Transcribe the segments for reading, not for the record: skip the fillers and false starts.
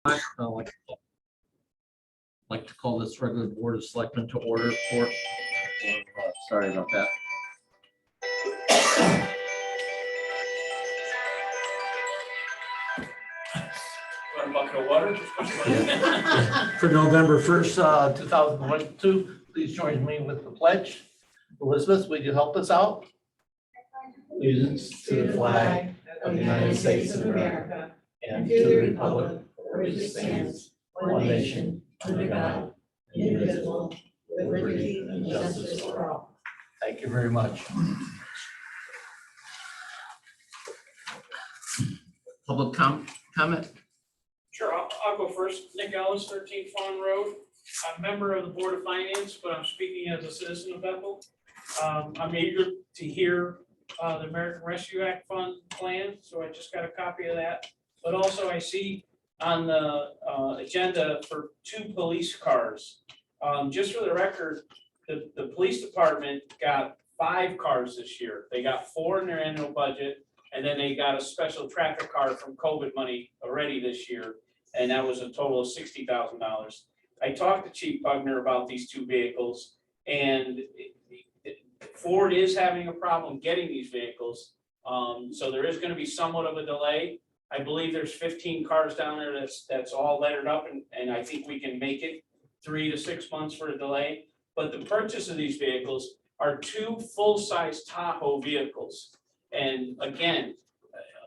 Like to call this regular Board of Selectmen to order for, sorry about that. Want a bucket of water? For November 1st, 2022, please join me with the pledge. Elizabeth, would you help us out? Allegiance to the flag of the United States of America and to the republic for which it stands, one nation, under God, indivisible, with liberty and justice for all. Thank you very much. Public comment? Sure, I'll go first. Nick Ellis, 13 Fawn Road. I'm a member of the Board of Finance, but I'm speaking as a citizen of Bethel. I'm eager to hear the American Rescue Act Fund plan, so I just got a copy of that. But also I see on the agenda for 2 police cars. Just for the record, the police department got 5 cars this year. They got 4 in their annual budget, and then they got a special traffic car from COVID money already this year, and that was a total of $60,000. I talked to Chief Bugner about these 2 vehicles, and Ford is having a problem getting these vehicles. So there is going to be somewhat of a delay. I believe there's 15 cars down there that's all lettered up, and I think we can make it 3 to 6 months for a delay. But the purchase of these vehicles are 2 full-size Tahoe vehicles. And again,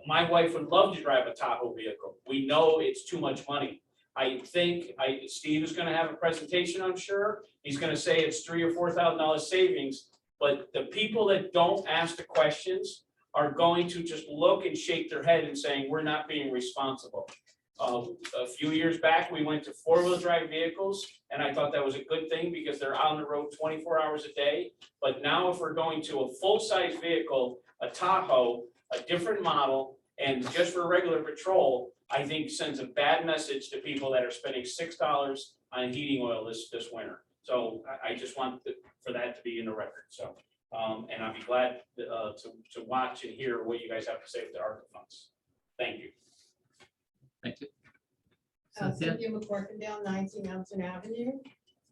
my wife would love to drive a Tahoe vehicle. We know it's too much money. I think Steve is going to have a presentation, I'm sure. He's going to say it's $3,000 or $4,000 savings. But the people that don't ask the questions are going to just look and shake their head and saying, we're not being responsible. A few years back, we went to 4-wheel drive vehicles, and I thought that was a good thing because they're on the road 24 hours a day. But now if we're going to a full-size vehicle, a Tahoe, a different model, and just for regular patrol, I think sends a bad message to people that are spending $6 on heating oil this winter. So I just want for that to be in the record. So, and I'll be glad to watch and hear what you guys have to say with the ARPA funds. Thank you. Thank you. Cynthia McCorkindale, 19 Elton Avenue.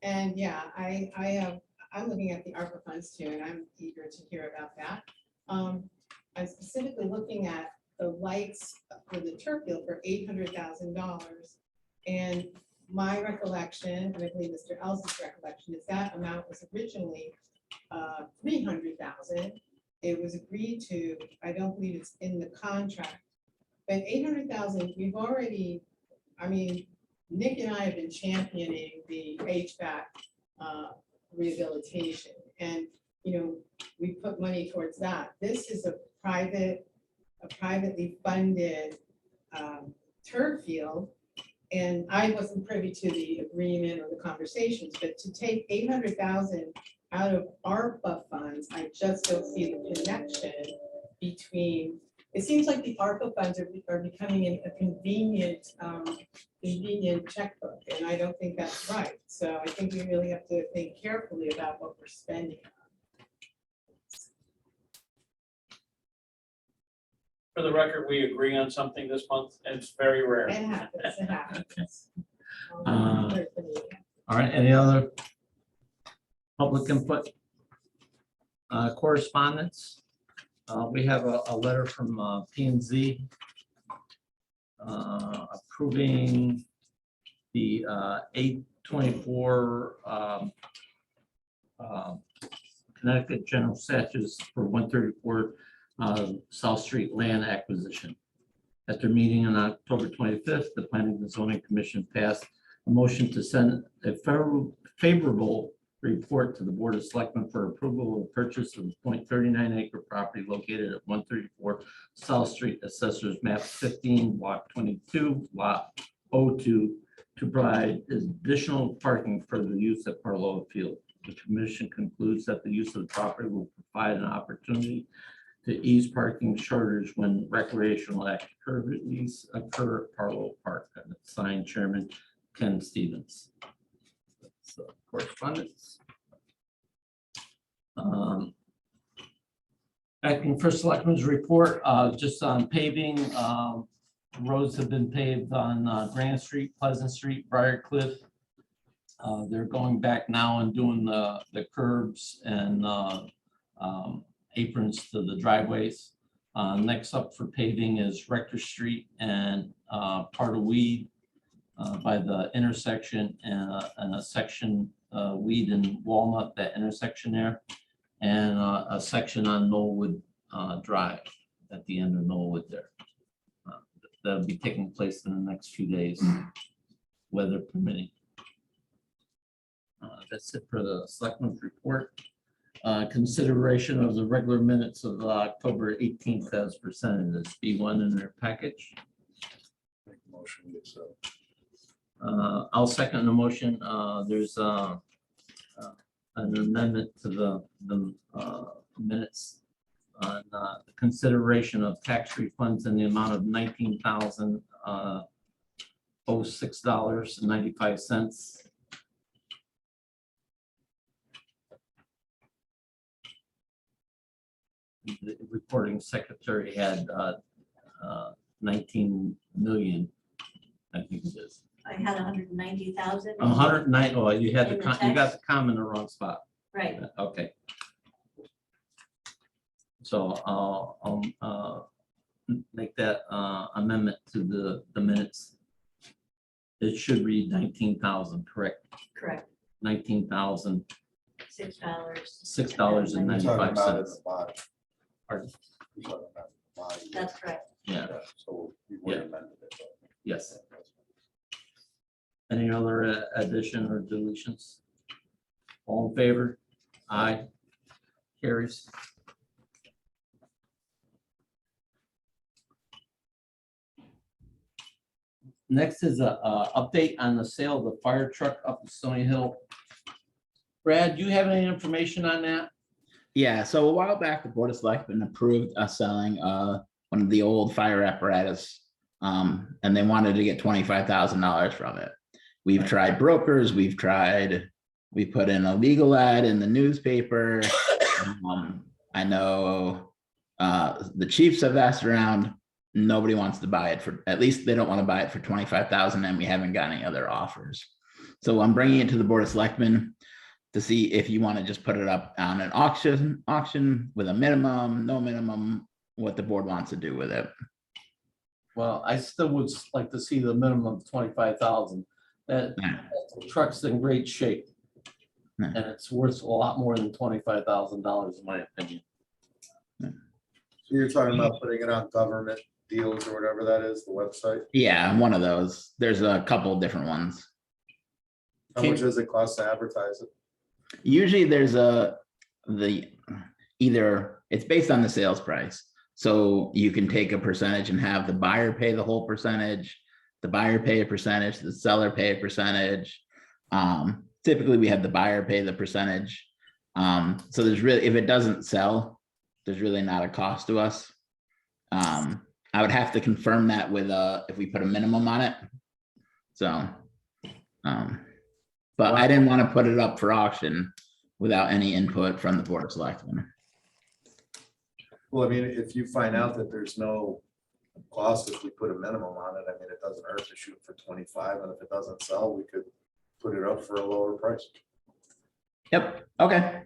And yeah, I'm looking at the ARPA funds too, and I'm eager to hear about that. I'm specifically looking at the lights for the turf field for $800,000. And my recollection, and I believe Mr. Ellis's recollection, is that amount was originally $300,000. It was agreed to, I don't believe it's in the contract, but $800,000, we've already, I mean, Nick and I have been championing the HVAC rehabilitation, and you know, we put money towards that. This is a privately funded turf field. And I wasn't privy to the agreement or the conversations, but to take $800,000 out of ARPA funds, I just don't see the connection between. It seems like the ARPA funds are becoming a convenient checkbook, and I don't think that's right. So I think we really have to think carefully about what we're spending on. For the record, we agree on something this month, and it's very rare. It happens, it happens. All right, any other public input? Correspondence. We have a letter from P&Z approving the 824 Connecticut General Statutes for 134 South Street land acquisition. At their meeting on October 25th, the Planning and Zoning Commission passed a motion to send a favorable report to the Board of Selectmen for approval of the purchase of the 0.39 acre property located at 134 South Street, Assessors Map 15, Block 22, Lot 02, to provide additional parking for the use at Parloa Field. The commission concludes that the use of the property will provide an opportunity to ease parking shortage when recreational activities occur at Parloa Park. Signed, Chairman Ken Stevens. So, correspondence. Acting First Selectman's report, just on paving. roads have been paved on Grand Street, Pleasant Street, Briarcliff. They're going back now and doing the curbs and aprons to the driveways. Next up for paving is Rector Street and part of Weed by the intersection and a section Weed and Walnut, that intersection there. And a section on Knollwood Drive at the end of Knollwood there. That'll be taking place in the next few days, weather permitting. That's it for the Selectmen's report. Consideration of the regular minutes of October 18th as presented as B1 in their package. Make a motion, we accept. I'll second the motion. There's an amendment to the minutes on the consideration of tax refunds in the amount of $19,006.95. The recording secretary had 19 million, I think it is. I had 190,000. 109, oh, you had In the, the you got text? the comma in the wrong spot. Right, Okay. So I'll make that amendment to the minutes. It should read 19,000, correct? correct. 19,000, $6. $6.95. We're talking about it at the bottom. Pardon? We're talking about the body. That's correct. Yeah, So we would Yeah. amend it. yes. Any other addition or deletions? All in favor? Aye. Carries. Next is a update on the sale of the fire truck up at Stony Hill. Brad, do you have any information on that? Yeah, so a while back, the Board of Selectmen approved us selling one of the old fire apparatus. And they wanted to get $25,000 from it. We've tried brokers, we put in a legal ad in the newspaper. I know the chiefs have asked around, nobody wants to buy it for, at least they don't want to buy it for 25,000, and we haven't got any other offers. So I'm bringing it to the Board of Selectmen to see if you want to just put it up on an auction with a minimum, no minimum, what the board wants to do with it. Well, I still would like to see the minimum of 25,000. That truck's in great shape. Yeah. And it's worth a lot more than $25,000 in my opinion. So you're talking about putting it on government deals or whatever that is, the website? Yeah, one of those. There's a couple of different ones. How much does it cost to advertise it? Usually there's either it's based on the sales price. So you can take a percentage and have the buyer pay the whole percentage, the buyer pay a percentage, the seller pay a percentage. Typically we have the buyer pay the percentage. So there's really, if it doesn't sell, there's really not a cost to us. I would have to confirm that with if we put a minimum on it. So, but I didn't want to put it up for auction without any input from the Board of Selectmen. Well, I mean, if you find out that there's no cost, if we put a minimum on it, I mean, it doesn't hurt to shoot for 25, and if it doesn't sell, we could put it up for a lower price. Yep, okay.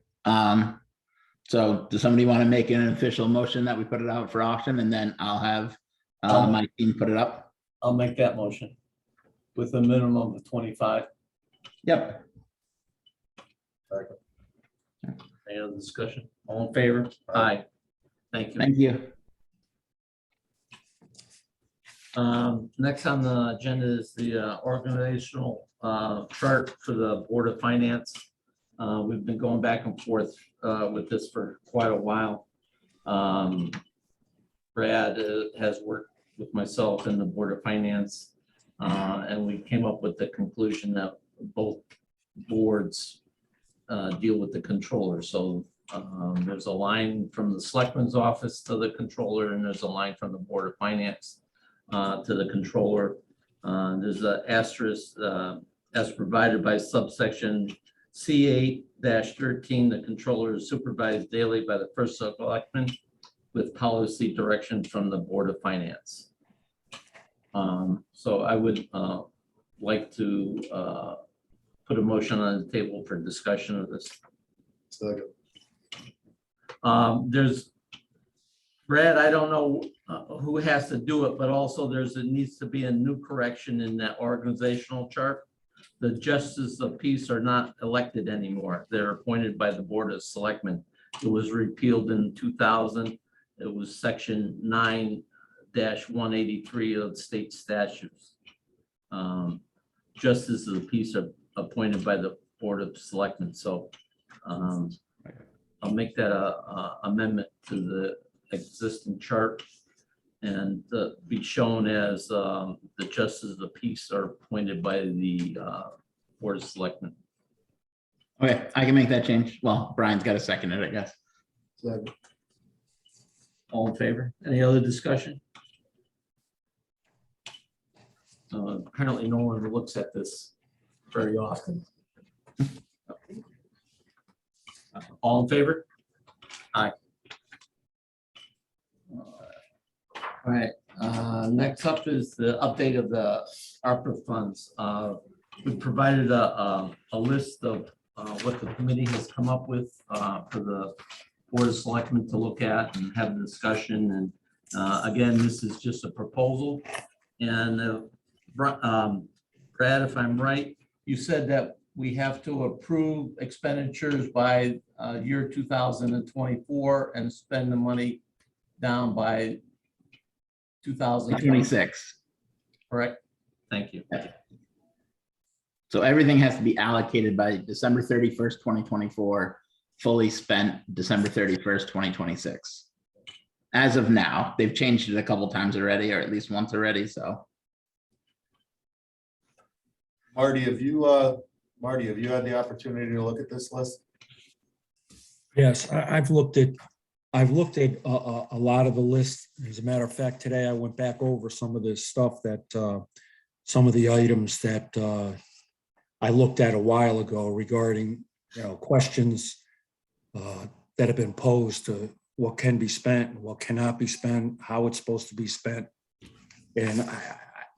So does somebody want to make an official motion that we put it out for auction, and then I'll have my team put it up? I'll make that motion with a minimum of 25. Yep. Second. Any other discussion? All in favor? Aye. Thank you. Thank you. Next on the agenda is the organizational chart for the Board of Finance. We've been going back and forth with this for quite a while. Brad has worked with myself and the Board of Finance, and we came up with the conclusion that both boards deal with the controller. So there's a line from the Selectmen's office to the controller, and there's a line from the Board of Finance to the controller. There's an asterisk as provided by subsection C8-13. The controller is supervised daily by the first selectman with policy direction from the Board of Finance. So I would like to put a motion on the table for discussion of this. Second. There's, Brad, I don't know who has to do it, but also it needs to be a new correction in that organizational chart. The justices of peace are not elected anymore. They're appointed by the Board of Selectmen. It was repealed in 2000. It was section 9-183 of the state statutes. Justices of the peace are appointed by the Board of Selectmen. So I'll make that a amendment to the existing chart and be shown as the justices of the peace are appointed by the Board of Selectmen. Okay, I can make that change. Well, Brian's got to second it, I guess. Second. All in favor? Any other discussion? Apparently no one looks at this very often. All in favor? Aye. All right, next up is the update of the ARPA funds. We provided a list of what the committee has come up with for the Board of Selectmen to look at and have a discussion. And again, this is just a proposal. And Brad, if I'm right, you said that we have to approve expenditures by year 2024 and spend the money down by 2026. 26. Correct? Thank you. So everything has to be allocated by December 31st, 2024, fully spent December 31st, 2026. As of now, they've changed it a couple times already, or at least once already, so. Marty, have you had the opportunity to look at this list? Yes, I've looked at a lot of the lists. As a matter of fact, today I went back over some of the stuff that, some of the items that I looked at a while ago regarding, questions that have been posed to what can be spent, what cannot be spent, how it's supposed to be spent. And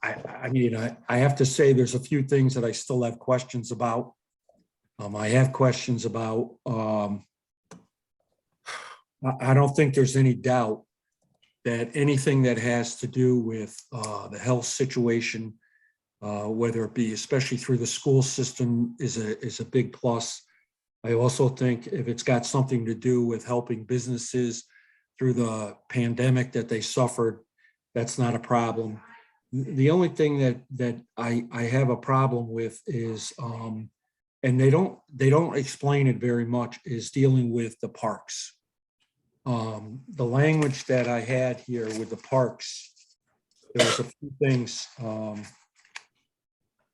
I mean, I have to say there's a few things that I still have questions about. I have questions about, I don't think there's any doubt that anything that has to do with the health situation, whether it be especially through the school system, is a big plus. I also think if it's got something to do with helping businesses through the pandemic that they suffered, that's not a problem. The only thing that I have a problem with is, and they don't explain it very much, is dealing with the parks. The language that I had here with the parks, there was a few things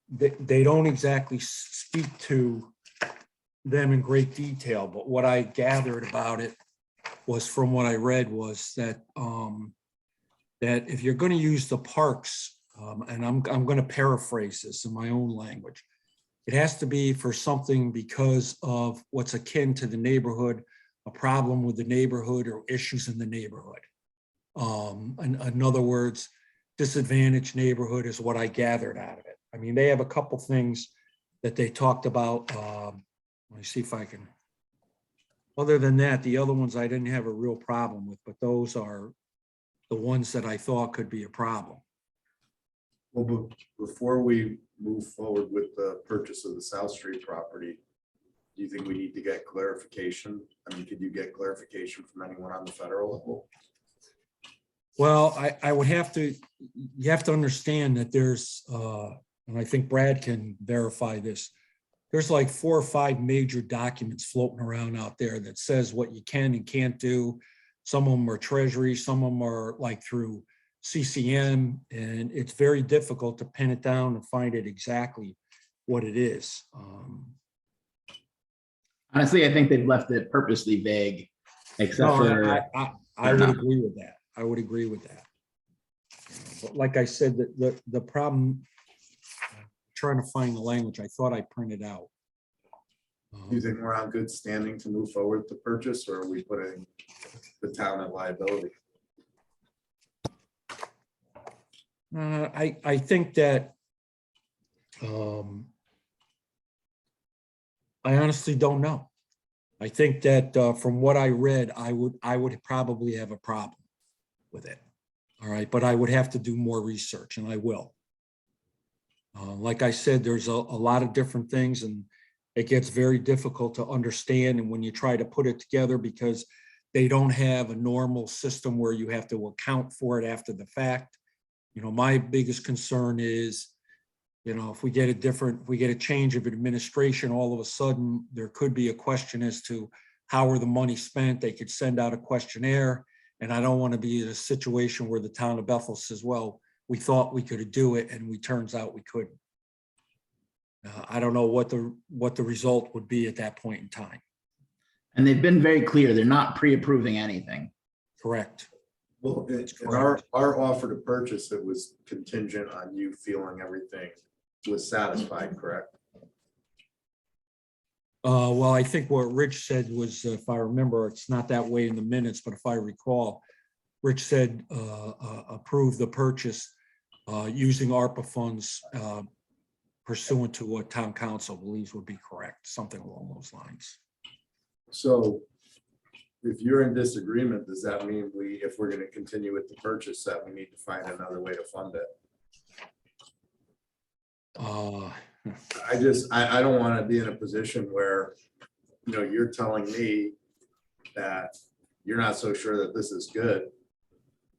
they don't exactly speak to them in great detail, but what I gathered about it was, from what I read, was that that if you're going to use the parks, and I'm going to paraphrase this in my own language, it has to be for something because of what's akin to the neighborhood, a problem with the neighborhood or issues in the neighborhood. In other words, disadvantaged neighborhood is what I gathered out of it. I mean, they have a couple things that they talked about. Let me see if I can. Other than that, the other ones I didn't have a real problem with, but those are the ones that I thought could be a problem. Well, before we move forward with the purchase of the South Street property, do you think we need to get clarification? I mean, could you get clarification from anyone on the federal level? Well, I would have to, you have to understand that there's, and I think Brad can verify this, there's like 4 or 5 major documents floating around out there that says what you can and can't do. Some of them are Treasury, some of them are like through CCM, and it's very difficult to pin it down and find it exactly what it is. Honestly, I think they've left it purposely vague, except No, for. I would agree with that. I would agree with that. But like I said, the problem, trying to find the language, I thought I printed out. Do you think we're on good standing to move forward with the purchase, or are we putting the town at liability? I think that, I honestly don't know. I think that, from what I read, I would probably have a problem with it. All right, but I would have to do more research, and I will. Like I said, there's a lot of different things, and it gets very difficult to understand. And when you try to put it together, because they don't have a normal system where you have to account for it after the fact. My biggest concern is, if we get a change of administration, all of a sudden, there could be a question as to how are the money spent. They could send out a questionnaire. And I don't want to be in a situation where the town of Bethel says, well, we thought we could do it and turns out we couldn't. I don't know what the result would be at that point in time. And they've been very clear, they're not pre-approving anything. Correct. Well, in our offer to purchase, it was contingent on you feeling everything was satisfied, correct? Well, I think what Rich said was, if I remember, it's not that way in the minutes, but if I recall, Rich said, approve the purchase using ARPA funds pursuant to what town council believes would be correct, something along those lines. So if you're in disagreement, does that mean if we're gonna continue with the purchase, that we need to find another way to fund it? I don't want to be in a position where, you're telling me that you're not so sure that this is good.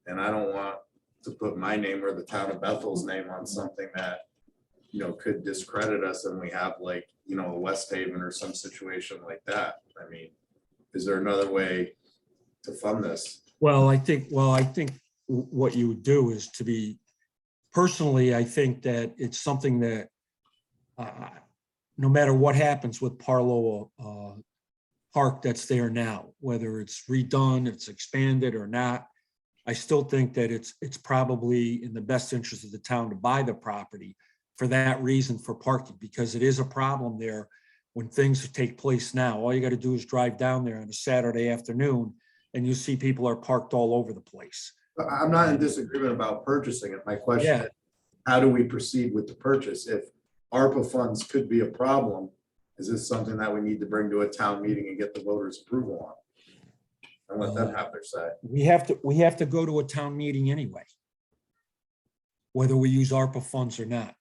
And I don't want to put my name or the town of Bethel's name on something that, could discredit us, and we have a West Haven or some situation like that. I mean, is there another way to fund this? Well, I think what you would do is personally, I think that it's something that no matter what happens with Parlow Park that's there now, whether it's redone, it's expanded or not, I still think that it's probably in the best interest of the town to buy the property for that reason, for parking, because it is a problem there when things take place now. All you got to do is drive down there on a Saturday afternoon and you see people are parked all over the place. I'm not in disagreement about purchasing it. My question is, how do we proceed with the purchase? If ARPA funds could be a problem, is this something that we need to bring to a town meeting and get the voters' approval on? And let them have their say. We have to go to a town meeting anyway, whether we use ARPA funds or not.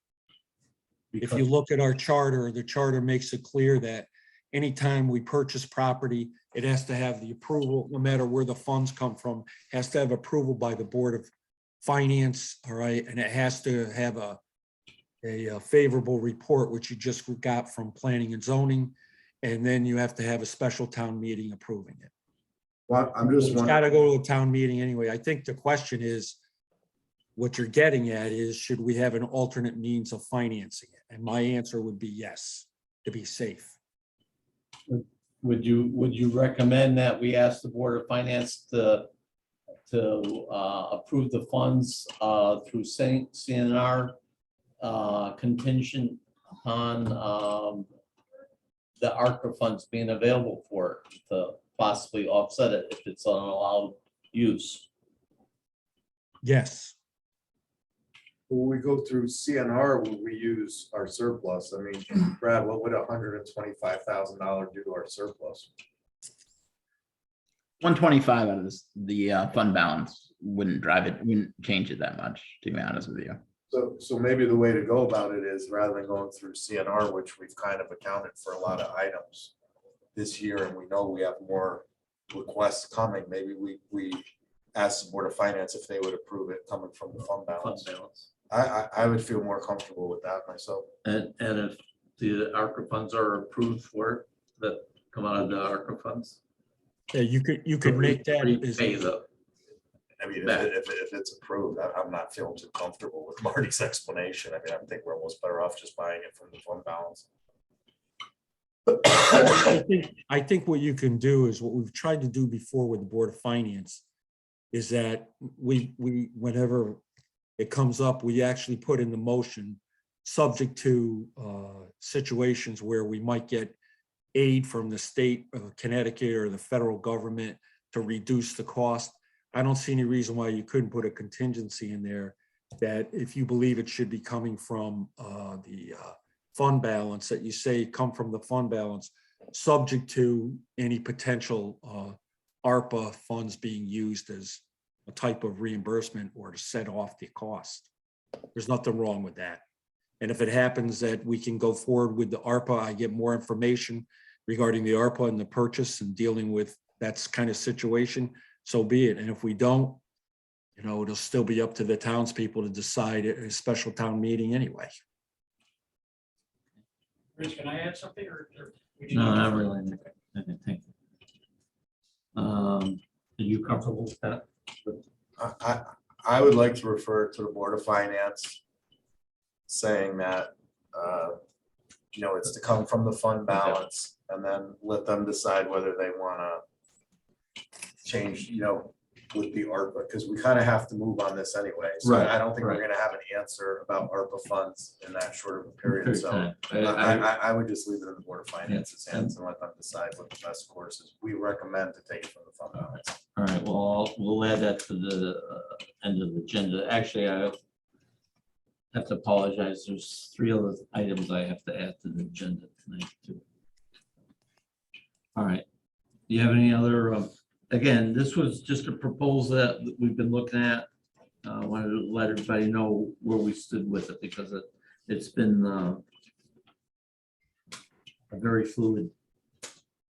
If you look at our charter, the charter makes it clear that anytime we purchase property, it has to have the approval, no matter where the funds come from, has to have approval by the Board of Finance, all right? And it has to have a favorable report, which you just got from Planning and Zoning. And then you have to have a special town meeting approving it. Well, I'm just It's got to wondering, go to a town meeting anyway. I think the question is, what you're getting at is, should we have an alternate means of financing it? And my answer would be yes, to be safe. Would you recommend that we ask the Board of Finance to approve the funds through CNR contingent upon the ARPA funds being available for it to possibly offset it if it's an allowed use? Yes. when we go through CNR, will we use our surplus? I mean, Brad, what would $125,000 do to our surplus? 125 out of the fund balance wouldn't drive it, wouldn't change it that much, to be honest with you. So maybe the way to go about it is, rather than going through CNR, which we've kind of accounted for a lot of items this year, and we know we have more requests coming, maybe we ask the Board of Finance if they would approve it coming from the fund balance. I would feel more comfortable with that myself. And if the ARPA funds are approved for it, that come out of the ARPA funds? Yeah, you could make that as Pay the, I mean, if it's approved, I'm not feeling too comfortable with Marty's explanation. I mean, I think we're almost better off just buying it from the fund balance. I think what you can do is what we've tried to do before with the Board of Finance is that we whenever it comes up, we actually put in the motion subject to situations where we might get aid from the state of Connecticut or the federal government to reduce the cost. I don't see any reason why you couldn't put a contingency in there that if you believe it should be coming from the fund balance, that you say come from the fund balance, subject to any potential ARPA funds being used as a type of reimbursement or to set off the cost. There's nothing wrong with that. And if it happens that we can go forward with the ARPA, I get more information regarding the ARPA and the purchase and dealing with that kind of situation, so be it. And if we don't, you know, it'll still be up to the townspeople to decide at a special town meeting anyway. Rich, can I add something or? would you No, like to- not really. Okay, thank you. Are you comfortable with that? I would like to refer to the Board of Finance saying that, you know, it's to come from the fund balance and then let them decide whether they want to change, you know, with the ARPA, because we kind of have to move on this anyway. So Right, I don't think we're right. going to have an answer about ARPA funds in that short of a period. So Time. I would just leave it in the Board of Finance's hands and let them decide what the best course is. We recommend to take it from the fund balance. All right, well, we'll add that to the end of the agenda. Actually, I have to apologize. There's 3 other items I have to add to the agenda tonight too. All right. Do you have any other, again, this was just a proposal that we've been looking at. I wanted to let everybody know where we stood with it because it's been a very fluid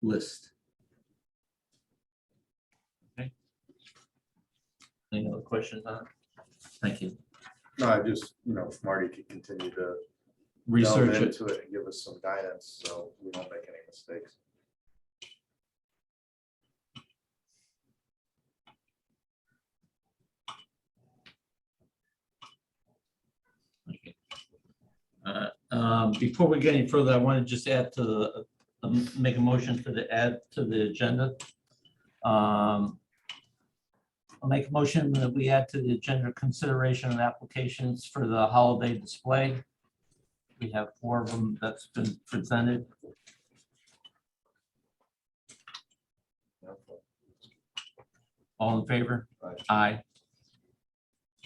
list. Okay. Any other questions on it? Thank you. No, I just, you know, if Marty could continue to delve Research it. into it and give us some guidance so we don't make any mistakes. Okay. Before we get any further, I want to just add to the, make a motion for the add to the agenda. I'll make a motion that we add to the agenda consideration and applications for the holiday display. We have 4 of them that's been presented. All in favor? Aye.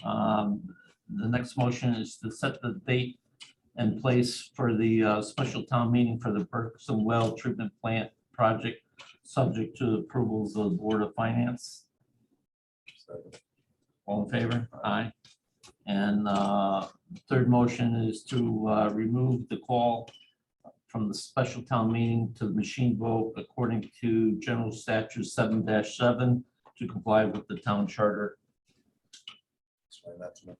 Aye. The next motion is to set the date and place for the special town meeting for the Berkson Well Treatment Plant project, subject to approvals of the Board of Finance. All in favor? Aye. And third motion is to remove the call from the special town meeting to the machine vote according to General Statute 7-7 to comply with the town charter. Explain that to me.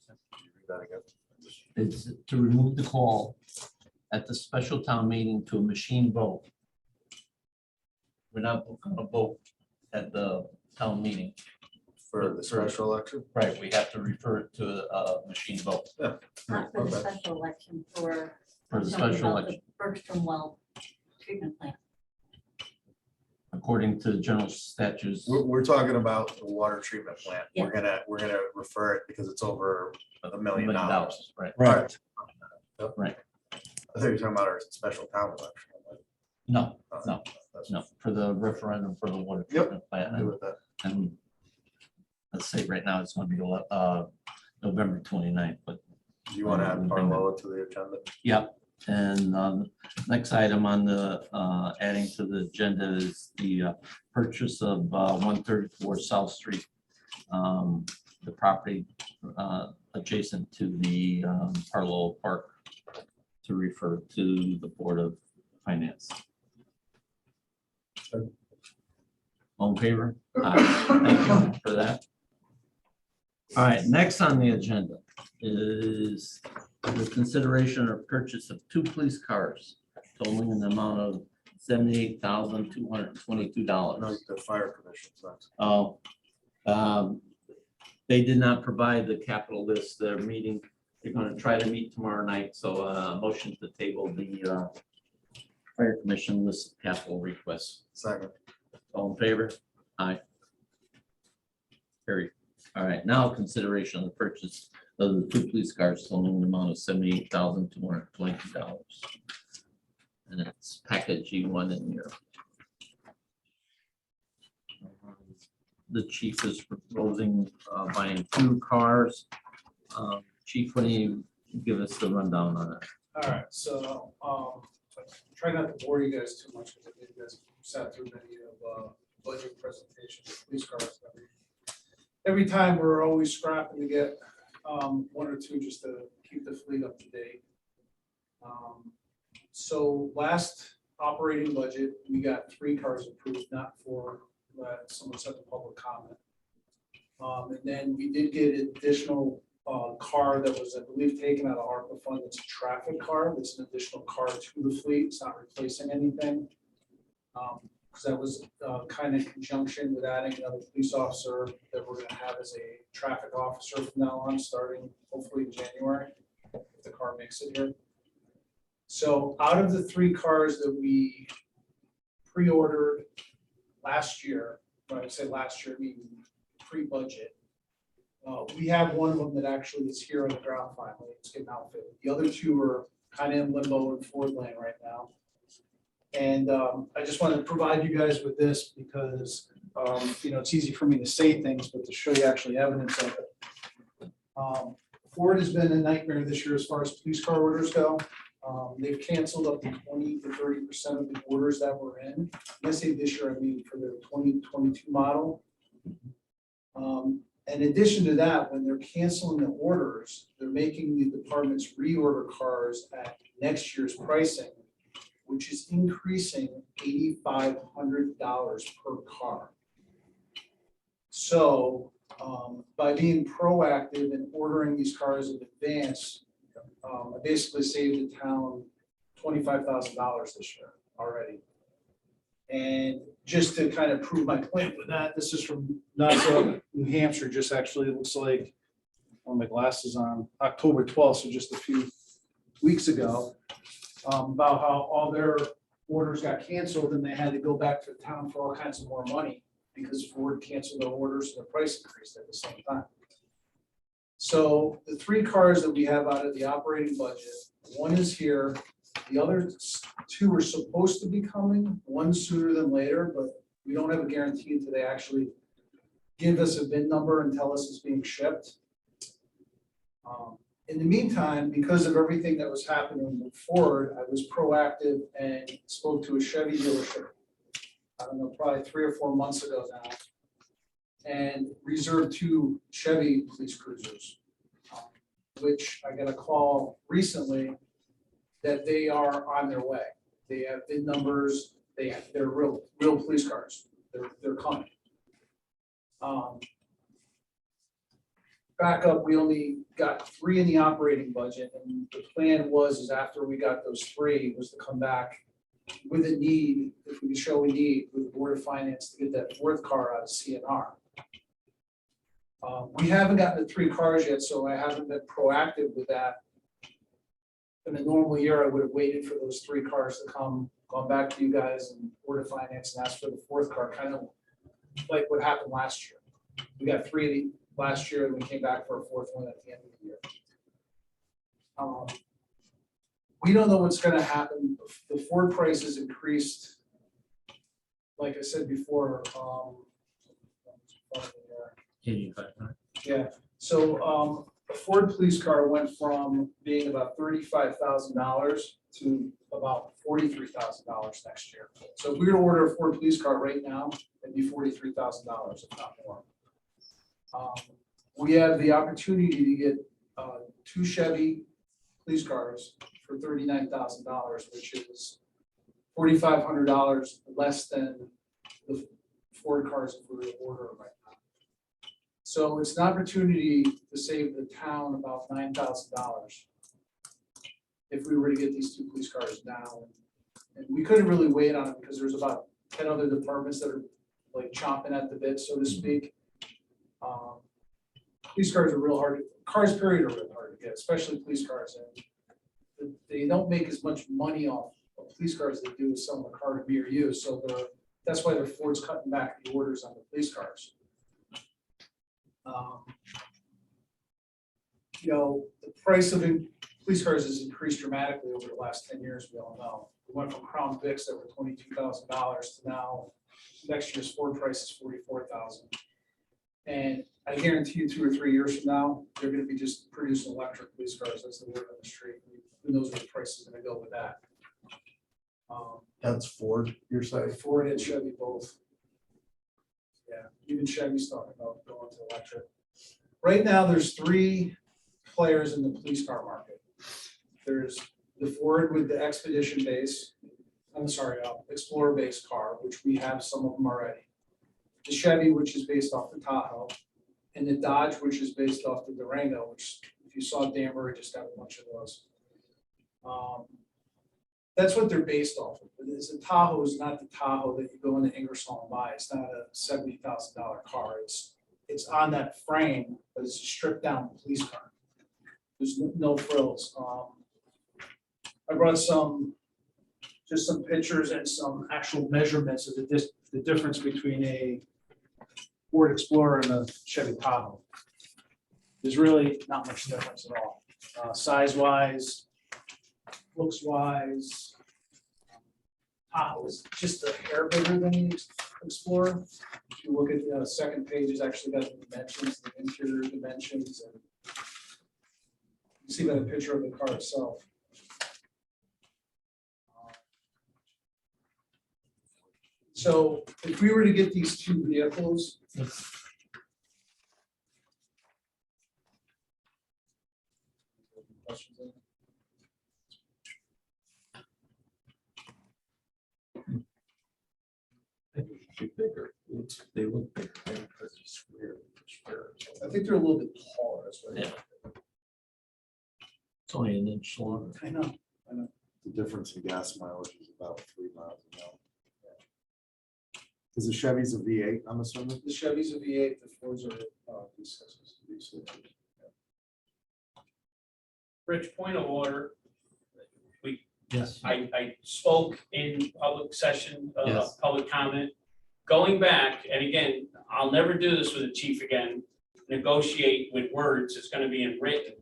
Can you read that again? It's to remove the call at the special town meeting to a machine vote. We're not going to vote at the town meeting. For the special election? Right, we have to refer it to a machine vote Not for the Okay. special election, for. for the something special about election, the Berkstrom Well treatment plant. according to the general statutes. We're talking about the water treatment plant. Yeah. We're gonna refer it because it's over $1 million. Right, Right. right. I thought you were talking about our special town election. No, Oh, no, that's- no, for the referendum for the water Yep. treatment plant. I'm good with that. And let's say right now it's going to be November 29th, but Do you want to add Parloa to the agenda? yep. And next item on the adding to the agenda is the purchase of 134 South Street, the property adjacent to the Parloa Park, to refer to the Board of Finance. All in favor? Aye. Thank you for that. All right, next on the agenda is the consideration or purchase of 2 police cars totaling an amount of $78,222. No, the fire commission. Oh, they did not provide the capital list. They're meeting, they're going to try to meet tomorrow night. So motion to table the fire commission list of capital requests. Second. All in favor? Aye. Carried. All right, now consideration of the purchase of the 2 police cars totaling an amount of $78,222. And it's package E1 in here. the chief is proposing buying 2 cars. Chief, what do you give us the rundown on it? All right, so, try not to bore you guys too much, because I think you guys sat through many of, budget presentations, police cars. Every time, we're always scrapping to get, 1 or 2 just to keep the fleet up to date. So last operating budget, we got 3 cars approved, not 4, someone set the public comment. And then we did get an additional car that was, I believe, taken out of ARPA fund. It's a traffic car. It's an additional car to the fleet. It's not replacing anything. Because that was kind of in conjunction with adding another police officer that we're gonna have as a traffic officer from now on, starting hopefully in January, if the car makes it here. So out of the 3 cars that we pre-ordered last year, when I say last year, I mean pre-budget, we have one of them that actually is here on the ground finally. It's getting outfitted. The other 2 are kind of in limbo in Ford lane right now. And I just wanted to provide you guys with this because, it's easy for me to say things, but to show you actually evidence of it. Ford has been a nightmare this year as far as police car orders go. They've canceled up to 20 to 30% of the orders that were in. When I say this year, I mean for the 2022 model. In addition to that, when they're canceling the orders, they're making the departments reorder cars at next year's pricing, which is increasing $8,500 per car. So by being proactive and ordering these cars in advance, I basically saved the town $25,000 this year already. And just to kind of prove my point with that, this is from Nassau, New Hampshire, just actually, it looks like, on my glasses on October 12th, so just a few weeks ago, about how all their orders got canceled and they had to go back to the town for all kinds of more money because Ford canceled their orders and the price increased at the same time. So the 3 cars that we have out of the operating budget, one is here. The other 2 are supposed to be coming, one sooner than later, but we don't have a guarantee until they actually give us a VIN number and tell us it's being shipped. In the meantime, because of everything that was happening with Ford, I was proactive and spoke to a Chevy dealership, I don't know, probably 3 or 4 months ago now, and reserved 2 Chevy police cruisers, which I got a call recently that they are on their way. They have VIN numbers, they're real police cars. They're coming. Back up, we only got 3 in the operating budget, and the plan is after we got those 3, was to come back with a need, if we show a need with the Board of Finance to get that 4th car out of CNR. We haven't gotten the 3 cars yet, so I haven't been proactive with that. In a normal year, I would have waited for those 3 cars to come, gone back to you guys and Board of Finance and asked for the 4th car, kind of like what happened last year. We got 3 last year and we came back for a 4th one at the end of the year. We don't know what's going to happen. The Ford prices increased, like I said before. 85. Yeah, so a Ford police car went from being about $35,000 to about $43,000 next year. So if we were to order a Ford police car right now, it'd be $43,000, if not more. We have the opportunity to get 2 Chevy police cars for $39,000, which is $4,500 less than the Ford cars if we were to order them right now. So it's an opportunity to save the town about $9,000 if we were to get these 2 police cars now. And we couldn't really wait on it because there's about 10 other departments that are like chomping at the bit, so to speak. Police cars are real hard, cars period are really hard to get, especially police cars. And they don't make as much money off of police cars as they do with selling a car to be or use. So that's why Ford's cutting back the orders on the police cars. The price of police cars has increased dramatically over the last 10 years, we all know. We went from Crown Vics that were $22,000 to now next year's Ford price is $44,000. And I guarantee you 2 or 3 years from now, they're gonna be just producing electric police cars as they work on the street. Who knows where the price is gonna go with that? That's Ford, you're saying? Ford and Chevy both. Yeah, even Chevy's talking about going to electric. Right now, there's 3 players in the police car market. There's the Ford with the Expedition base, Explorer base car, which we have some of them already. The Chevy, which is based off the Tahoe, and the Dodge, which is based off the Durango, which if you saw Danbury just got a bunch of those. That's what they're based off of. The Tahoe is not the Tahoe that you go into Ingersoll and buy. It's not a $70,000 car. It's on that frame, but it's a stripped down police car. There's no frills. I brought just some pictures and some actual measurements of the difference between a Ford Explorer and a Chevy Tahoe. There's really not much difference at all. Size wise, looks wise. Tahoe is just a hair bigger than the Explorer. If you look at the second page, it's actually got the dimensions, the interior dimensions, and you see by the picture of the car itself. So if we were to get these 2 vehicles. Bigger. They look bigger. Because it's square. I think they're a little bit taller. That's what Yeah. It's only an inch longer. I know. The difference in gas mileage is about 3 miles an hour. Because the Chevy's a V8, I'm assuming? The Chevy's a V8, the Fords are V6s. Rich, point of order. Yes. I spoke in public session, Yes. public comment. Going back, and again, I'll never do this with the chief again, negotiate with words, it's gonna be in written.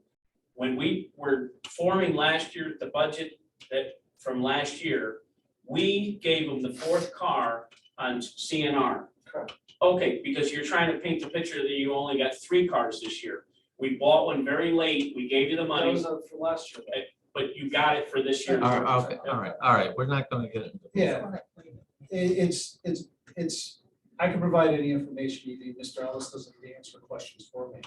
When we were forming last year, the budget that from last year, we gave them the 4th car on CNR. Correct. Okay, because you're trying to paint the picture that you only got 3 cars this year. We bought one very late, we gave you the That money, was for last year. but you got it for this year. Okay, all right, we're not gonna get into. Yeah. It's, I can provide any information you need. Mr. Ellis doesn't need to answer questions for me.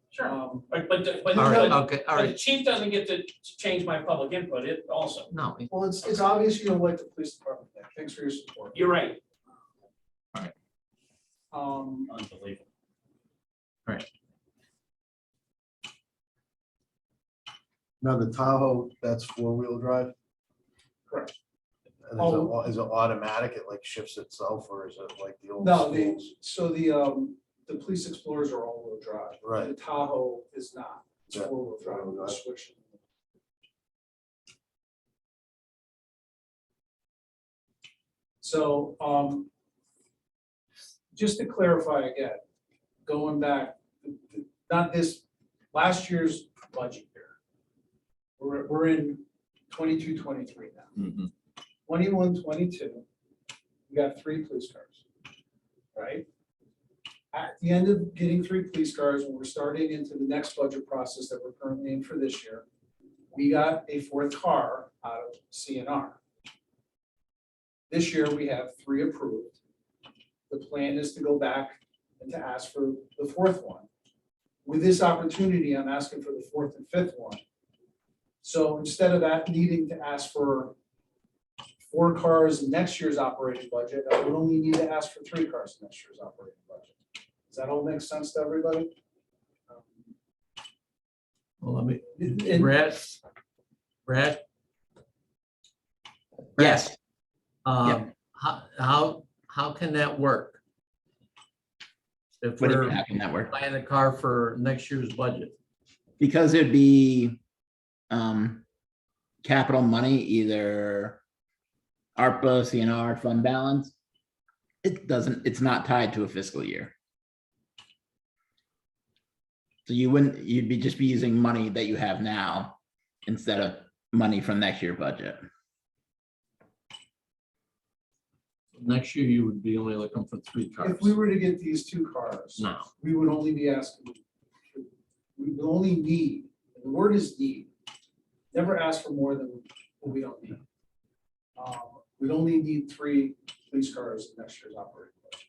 Sure. But All right, okay, all but the right, chief doesn't get to change my public input, it also, no, Well, it's obvious you don't like the police department. Nick. Thanks for your support. you're right. Unbelievable. Now, the Tahoe, that's 4-wheel drive? Correct. And is it automatic? It like shifts itself, or is it like the old No, schools? the police Explorers are all-wheel drive. Right. The Tahoe is not. It's Yeah. 4-wheel drive. Four-wheel drive. Switch. So, just to clarify again, going back, not this, last year's budget year. We're in 22-23 now. Mhm. 21-22, we got 3 police cars, right? At the end of getting 3 police cars, when we're starting into the next budget process that we're currently in for this year, we got a 4th car out of CNR. This year, we have 3 approved. The plan is to go back and to ask for the 4th one. With this opportunity, I'm asking for the 4th and 5th one. So instead of that needing to ask for 4 cars in next year's operating budget, I would only need to ask for 3 cars in next year's operating budget. Does that all make sense to everybody? Well, let me, And- Brad? Yes, How can that work? If what do you we're mean, how can that work? buying a car for next year's budget? Because it'd be capital money, either ARPA, CNR, fund balance. It's not tied to a fiscal year. So you'd be just be using money that you have now instead of money from next year budget. Next year, you would be only looking for 3 cars. If we were to get these 2 cars, Now, we would only be asking, we would only need, and the word is need, never ask for more than what we don't need. We'd only need 3 police cars in next year's operating budget,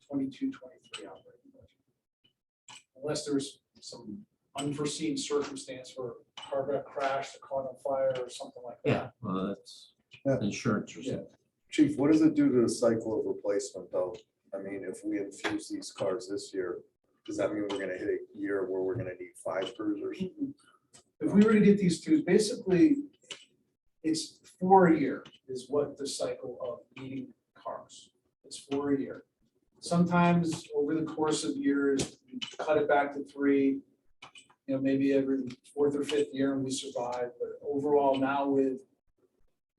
22, 23 operating budget. Unless there's some unforeseen circumstance where a car got crashed, or caught on fire or something like yeah, that. well, that's Yeah. insurance or Yeah. something. Chief, what does it do to the cycle of replacement though? I mean, if we infuse these cars this year, does that mean we're gonna hit a year where we're gonna need 5 cruisers? If we were to get these 2, basically, it's for a year is what the cycle of needing cars. It's for a year. Sometimes over the course of years, we cut it back to 3, maybe every 4th or 5th year and we survive. But overall now with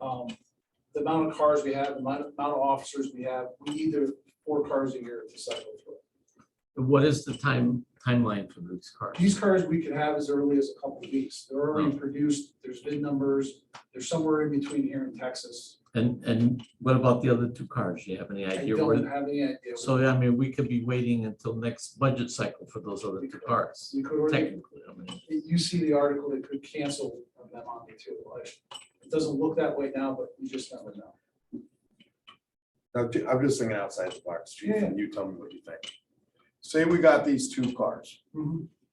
the amount of cars we have, the amount of officers we have, we need 4 cars a year to cycle through. What is the timeline for these cars? These cars we could have as early as a couple of weeks. They're already produced, there's VIN numbers, they're somewhere in between here in Texas. And what about the other 2 cars? Do you have any I idea? don't where? have any idea. So, I mean, we could be waiting until next budget cycle for those other 2 cars. We could already, Technically, I mean, you see the article, they could cancel them on me too. It doesn't look that way now, but you just never know. Now, I'm just thinking outside the box, Chief, Yeah. and you tell me what you think. Say we got these 2 cars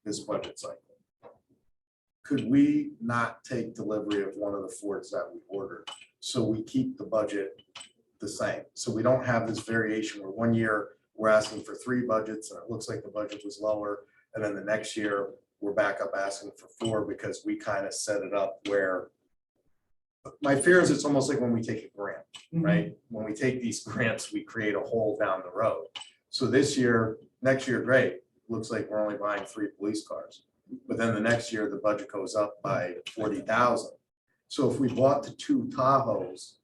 this budget cycle. Could we not take delivery of one of the Fords that we ordered? So we keep the budget the same. So we don't have this variation where one year we're asking for 3 budgets and it looks like the budget was lower. And then the next year we're back up asking for 4 because we kind of set it up where. My fear is it's almost like when we take a grant, right? When we take these grants, we create a hole down the road. So this year, next year, great. Looks like we're only buying 3 police cars. But then the next year, the budget goes up by 40,000. So if we bought the 2 Tahoes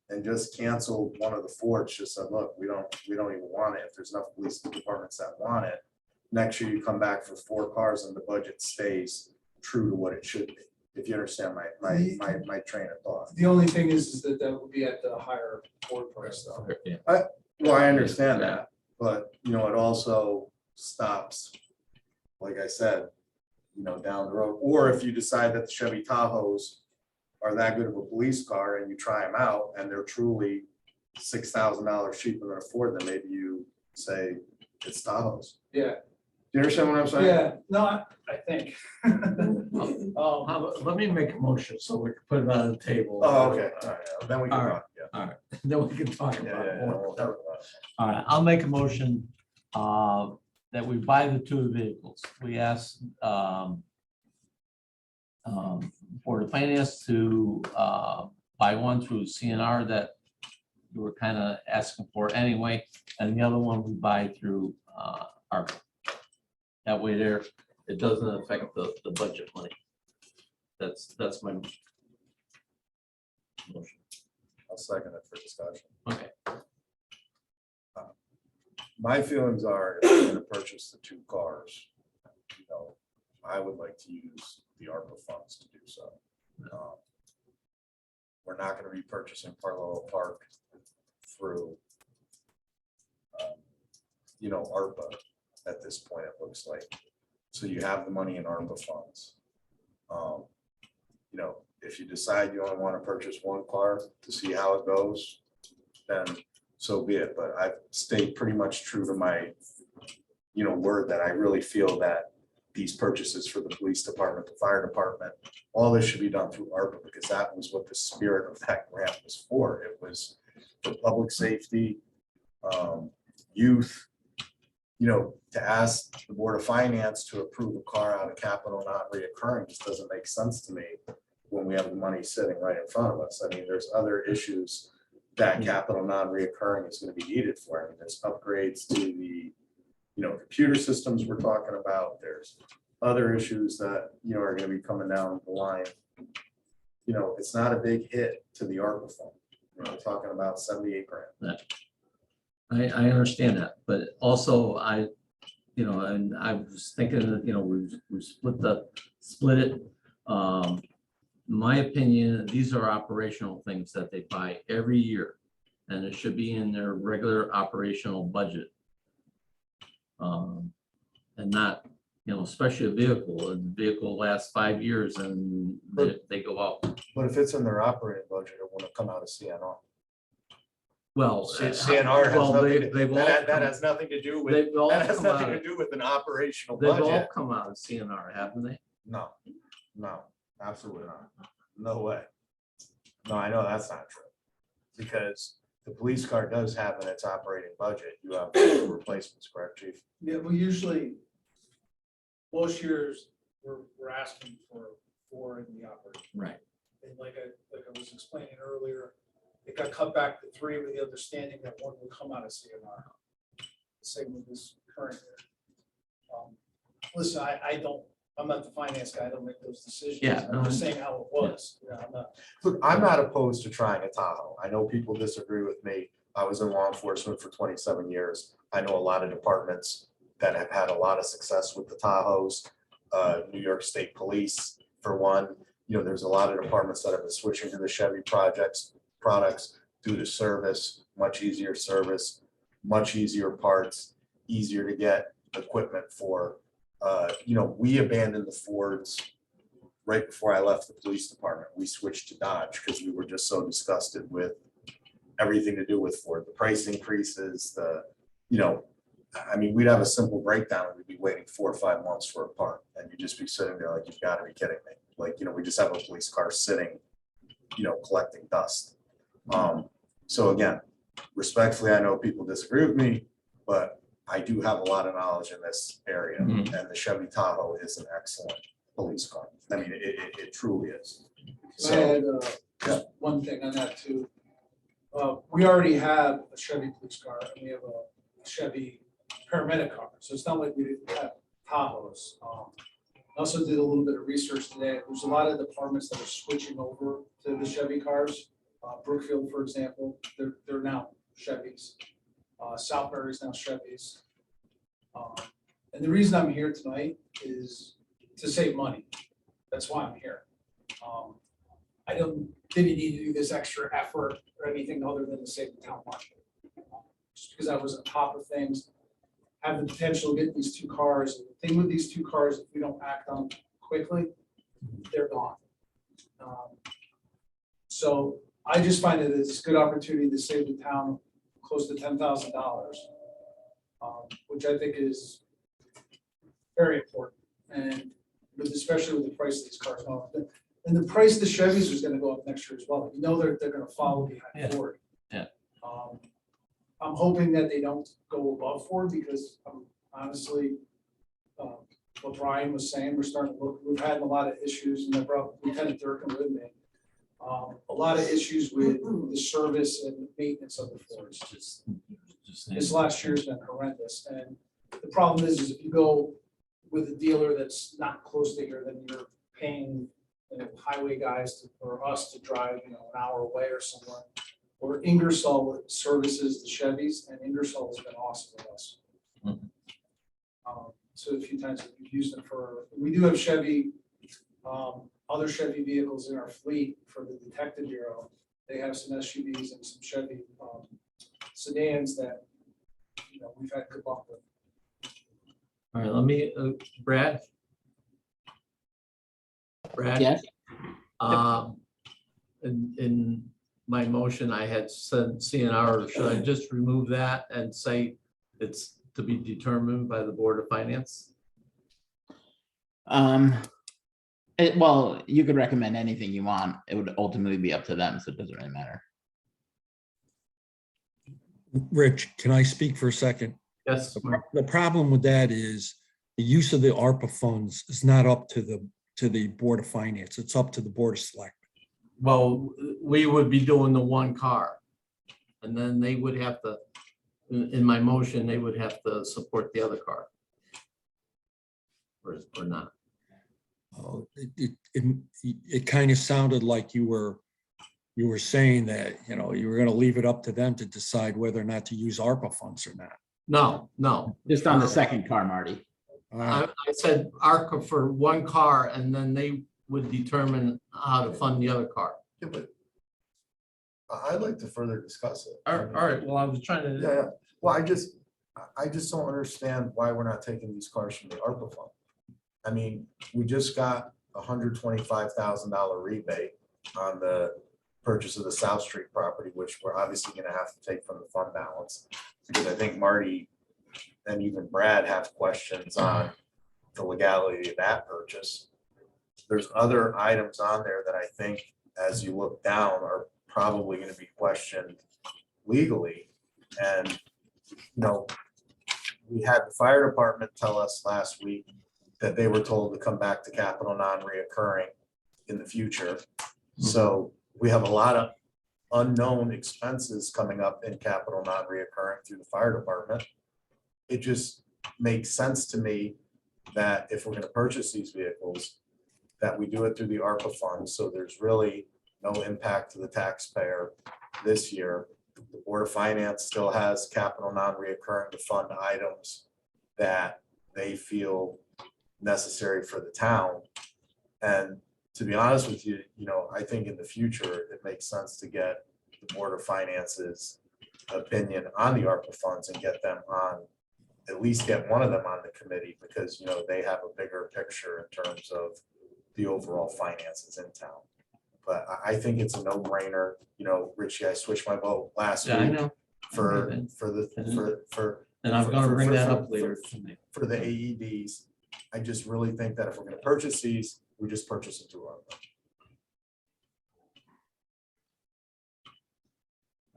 and just canceled one of the Fords, just said, look, we don't even want it. If there's enough police departments that want it, next year you come back for 4 cars and the budget stays true to what it should be. If you understand my train of thought. The only thing is that would be at the higher Ford price though. yeah. Well, I understand that, but it also stops, like I said, down the road. Or if you decide that the Chevy Tahoes are that good of a police car and you try them out and they're truly $6,000 cheaper than a Ford, then maybe you say it's Tahoes. Yeah, Do you understand what I'm saying? yeah, no, I think. Let me make a motion so we can put it on the table. Oh, okay. All right. Then we can All right. talk. Yeah. Then we can talk Yeah, about yeah, it yeah, more. we'll talk about it. All right, I'll make a motion that we buy the 2 vehicles. We asked Board of Finance to buy one through CNR that we were kind of asking for anyway, and the other one we buy through ARPA. That way there, it doesn't affect the budget money. That's my motion. I'll second it for discussion. Okay. My feelings are, if we're gonna purchase the 2 cars, I would like to use the ARPA funds to do so. We're not gonna be purchasing Parallel Park through, ARPA at this point, it looks like. So you have the money in ARPA funds. If you decide you only want to purchase 1 car to see how it goes, then so be it. But I've stayed pretty much true to my, word that I really feel that these purchases for the police department, the fire department, all this should be done through ARPA because that was what the spirit of that grant was for. It was for public safety, youth, to ask the Board of Finance to approve a car out of capital not reoccurring just doesn't make sense to me when we have the money sitting right in front of us. I mean, there's other issues that capital non-reoccurring is going to be needed for. I mean, there's upgrades to the, computer systems we're talking about. There's other issues that, are going to be coming down the line. It's not a big hit to the ARPA fund. We're talking about 78 grand. I understand that, but also and I was thinking that, we split it. My opinion, these are operational things that they buy every year. and it should be in their regular operational budget. And not, especially a vehicle, a vehicle lasts 5 years and they go out. But if it's in their operating budget, it wouldn't come out of CNR. Well, CNR has well, nothing, they've all that come- has nothing to do with, they've all that has come nothing out to of- do with an operational They've all budget. come out of CNR, haven't they? No, no, absolutely not. No way. No, I know that's not true. Because the police car does have in its operating budget, you have replacements, correct, chief? Yeah, we usually, most years, we're asking for four in the operating. Right. And like I was explaining earlier, it got cut back to three with the understanding that one would come out of CNR. Same with this current year. Listen, I'm not the finance guy, I don't make those decisions. Yeah, I'm just saying how it was. Yeah, I'm not. Look, I'm not opposed to trying a Tahoe. I know people disagree with me. I was in law enforcement for 27 years. I know a lot of departments that have had a lot of success with the Tahoes. New York State Police, for one, there's a lot of departments that have been switching to the Chevy products due to service, much easier service, much easier parts, easier to get equipment for. We abandoned the Fords right before I left the police department. We switched to Dodge because we were just so disgusted with everything to do with Ford, the price increases, we'd have a simple breakdown and we'd be waiting 4 or 5 months for a part. And you'd just be sitting there like, you've got to be kidding me. Like, we just have a police car sitting, collecting dust. So again, respectfully, I know people disagree with me, but I do have a lot of knowledge in this area, Mhm. and the Chevy Tahoe is an excellent police car. I mean, it truly is. I So, had just one thing on that too. We already have a Chevy police car and we have a Chevy paramedic car, so it's not like we didn't have Tahoes. I also did a little bit of research today. There's a lot of departments that are switching over to the Chevy cars. Brookfield, for example, they're now Chevys. Southbury is now Chevys. And the reason I'm here tonight is to save money. That's why I'm here. I didn't need to do this extra effort or anything other than to save the town money. Just because I was on top of things, have the potential to get these two cars. The thing with these two cars, if we don't act on them quickly, they're gone. So I just find that it's a good opportunity to save the town close to $10,000, which I think is very important. And especially with the price of these cars now. And the price of the Chevys is gonna go up next year as well. They're gonna follow behind Yeah. Ford. Yeah. I'm hoping that they don't go above Ford because honestly, what Brian was saying, we're starting to look, we've had a lot of issues, and I brought Lieutenant Durkin with me. A lot of issues with the service and maintenance of the Fords. This last year's been horrendous, and the problem is if you go with a dealer that's not close to here, then you're paying highway guys or us to drive, an hour away or somewhere. Or Ingersoll services the Chevys, and Ingersoll has been awesome with us. Mhm. So a few times we've used them we do have Chevy, other Chevy vehicles in our fleet for the Detective Bureau. They have some SUVs and some Chevy sedans that, we've had good luck with. All right, let me, Brad? Brad? Yes. In my motion, I had said CNR, should I just remove that and say it's to be determined by the Board of Finance? Well, you could recommend anything you want. It would ultimately be up to them, so it doesn't really matter. Rich, can I speak for a second? Yes, The problem with that is the use of the ARPA funds is not up to the Board of Finance. It's up to the Board of Selectmen. well, we would be doing the one car. And then they would have to, in my motion, they would have to support the other car. Or not. It kind of sounded like you were saying that, you were going to leave it up to them to decide whether or not to use ARPA funds or not. No. Just on the second car, Marty. I said ARCA for one car and then they would determine how to fund the other car. Yeah, but I'd like to further discuss it. All right, well, I was trying Yeah, to, yeah. Well, I just don't understand why we're not taking these cars from the ARPA fund. I mean, we just got $125,000 rebate on the purchase of the South Street property, which we're obviously gonna have to take from the fund balance. Because I think Marty and even Brad have questions on the legality of that purchase. There's other items on there that I think, as you look down, are probably gonna be questioned legally. And, you know, we had the fire department tell us last week that they were told to come back to capital non-reoccurring in the future. So we have a lot of unknown expenses coming up in capital non-reoccurring through the fire department. It just makes sense to me that if we're gonna purchase these vehicles, that we do it through the ARPA fund, so there's really no impact to the taxpayer this year. The Board of Finance still has capital non-reoccurring to fund items that they feel necessary for the town. And to be honest with you, you know, I think in the future, it makes sense to get the Board of Finance's opinion on the ARPA funds and get them on, at least get one of them on the committee, because, you know, they have a bigger picture in terms of the overall finances in town. But I think it's a no-brainer. You know, Richie, I switched my vote last yeah, I week know, for And- the and I'm gonna for- bring for- that for- up later tonight. for the AEDs. I just really think that if we're gonna purchase these, we just purchase it through ARPA.